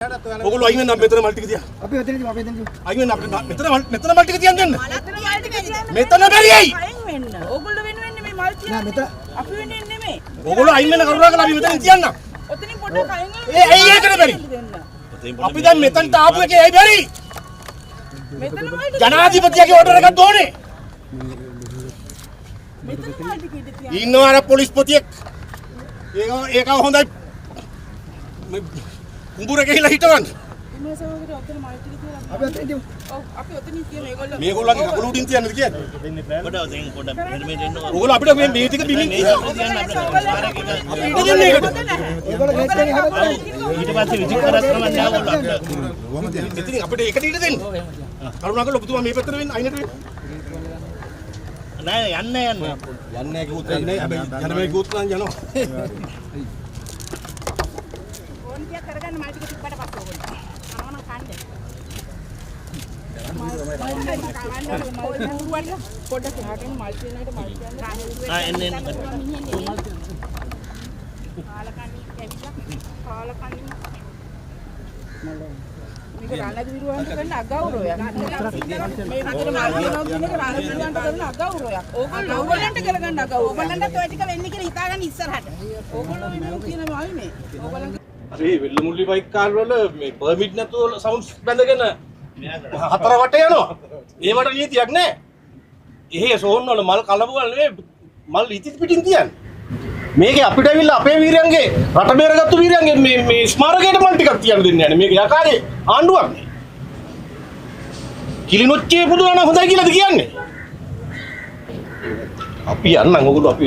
ඔගොල්ලෝ අයින් වෙන්න මෙතන මල් ටික තියා. අපි එතනදී අපි එතනදී අයින් වෙන්න අපිට මෙතන මල් ටික තියන් දෙන්න. මෙතන බැරියයි. අයින් වෙන්න. ඕගොල්ලෝ වෙනුවෙන් නෙමෙයි මල් තියන්නේ. නෑ මෙතන අපි වෙනුවෙන් නෙමෙයි. ඔගොල්ලෝ අයින් වෙන්න කරුණාකරලා අපි මෙතන තියන්න. ඔතනින් පොඩ්ඩක් අයින් වෙන්න. ඇයි ඒකට බැරි? අපි දැන් මෙතනට ආපු එකේ ඇයි බැරි? මෙතන මල් ජනාධිපතිගේ ඕඩර් එකක් දෝනේ. මෙතන මල් ටික තියන්න. ඉන්නවා අර පොලිස්පතියෙක්. ඒක හොඳයි. කුඹුර ගිහිල්ලා හිටවන්න. මේ සමගට ඔතන මල් ටික තියලා. අපි එතනදී ඔව් අපි ඔතනින් තියමු ඒගොල්ලෝ. මේගොල්ලන්ගේ කකුල උඩින් තියන්නද කියන්නේ? වෙන්නේ බෑ. පොඩ දැන් පොඩ මෙහෙම එන්න ඕන. ඔයගොල්ලෝ අපිට මේ ටික බිමින් තියන්න. ඒගොල්ලෝ ගේට් එකේ හැබැයි ඊට පස්සේ විසිට කරත් තමයි යාගොල්ලෝ අපිට. ඉතින් අපිට ඒකට ඉඩ දෙන්න. කරුණාකරලා ඔබතුමා මේ පැත්තට වෙන්න අයිනට වෙන්න. නෑ යන්න. යන්නේ කිව්වොත් යන්නේ. හැබැයි යන මේ කිව්වොත් නම් යනවා. ෆෝන් එක කරගන්න මල් ටික තිබ්බට පස්සේ ඕගොල්ලෝ. අනවනම් කන්නේ. පොඩ්ඩක් එහාටින් මල් කියන එකට මල් කියන්නේ. එන්න. කාලකන්ණි කැවිලා කාලකන්ණි මේක රණවිරුවන්ට කරන අගෞරවයක්. මේ විදිහට මල් කියනවා කියන එක රණවිරුවන්ට කරන අගෞරවයක්. ඕගොල්ලන්ට කරගන්න අගෞරවයක්. ඕගොල්ලන්ට ඔය ටික වෙන්නේ කියලා හිතාගන්න ඉස්සරහට. ඕගොල්ලෝ වෙනුවෙන් කියන මල් මේ. ඕගොල්ලන් අර මේ වෙල්ලමුල්ලි බයික් කාර් වල මේ පර්මිට් නැතුව සවුන්ඩ්ස් බැඳගෙන හතර වටේ යනවා. ඒවට නීතියක් නැහැ. එහෙ සෝන් වල මල් කලබුවල් නෙවෙයි මල් ඉතිත් පිටින් තියන්නේ. මේකේ අපිට ඇවිල්ලා අපේ වීරයන්ගේ රට බේරගත්තු වීරයන්ගේ මේ ස්මාරකයට මල් ටිකක් තියන්න දෙන්නේ නැහැ. මේක යකාරේ ආණ්ඩුවක් නේ. කිලිනොච්චේ පුදුරන හොඳයි කියලාද කියන්නේ? අපි යන්නම් ඔයගොල්ලෝ අපි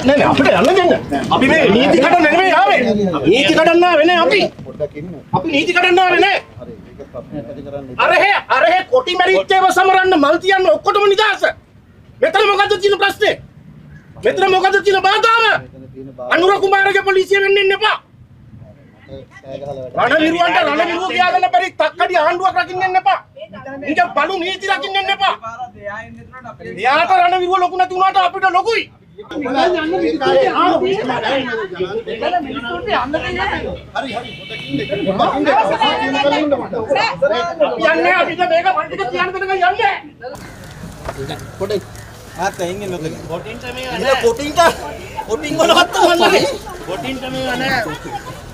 නෑ අපිට යන්න දෙන්න. අපි මේ නීති කඩන්න නෙමෙයි ආවේ. නීති කඩන්න ආවේ නෑ අපි. අපි නීති කඩන්න ආවේ නෑ. අරහෙ කොටි මැරිච්චේව සමරන්න මල් තියන්න ඔක්කොටම නිදහස. මෙතන මොකද්ද තියෙන ප්‍රශ්නේ? මෙතන මොකද්ද තියෙන බාධාව? අනුර කුමාරගේ පොලිසිය වෙන්න ඉන්න එපා. රණවිරුව කියාගෙන බැරි තක්කඩි ආණ්ඩුවක් රකින්න ඉන්න එපා. ඉන්න බලු නීති රකින්න ඉන්න එපා. එයාට රණවිරුව ලොකු නැති වුණාට අපිට ලොකුයි. යන්නේ අපිට මේක වන්දික තියන්න දෙන්න යන්නේ. පොඩේ ආත් එන්නේ මොකද? කොටින්ට මේ ඉන්න කොටින් වලවත් නැහැ. කොටින්ට මේ නෑ.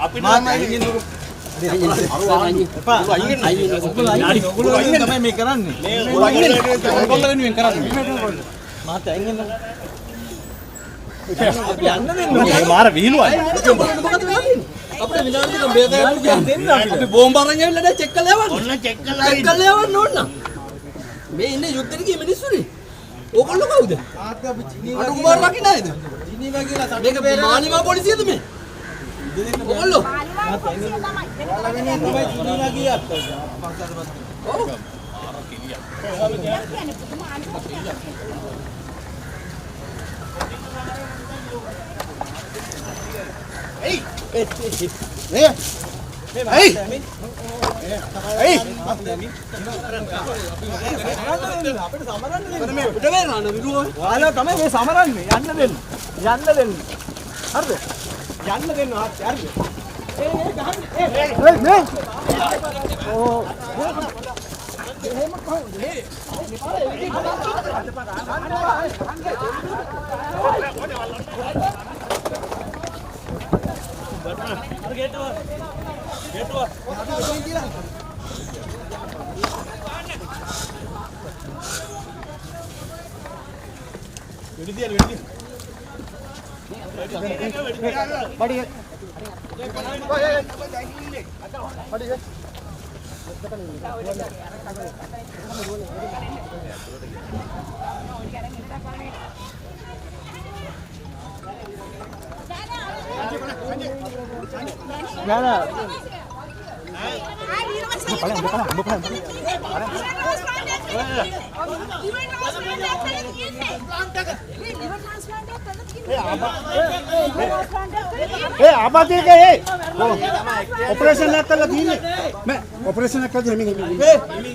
අපි මාම අයින් දුරු එපා අයින් තමයි මේ කරන්නේ. මේ ඔයගොල්ලෝ වෙනුවෙන් කරන්නේ. මාත් අයින් වෙන්න. අපි යන්න දෙන්න. මාර විහිළුවයි. අපිට විනාඩි දෙකක් බේදයක් දෙන්න අපි බෝම්බ අරන් ඇවිල්ලා දැන් චෙක් කරලා යවන්න. ඔන්න චෙක් චෙක් කරලා යවන්න ඕන නම්. මේ ඉන්නේ යුද්ධෙට ගිය මිනිස්සුනේ. ඕගොල්ලෝ කවුද? අඩු කුමාර රකින්න නේද? ජිනීවා කියලා මේක මානිවා පොලිසියද මේ? ඕගොල්ලෝ ජිනීවා ගියත් ඔව් ඔයාලා තමයි මේ සමරන්නේ යන්න දෙන්න. හරිද? යන්න දෙන්න හරිද? මේ ඕ එහෙම කොහොමද? ऑपरेशन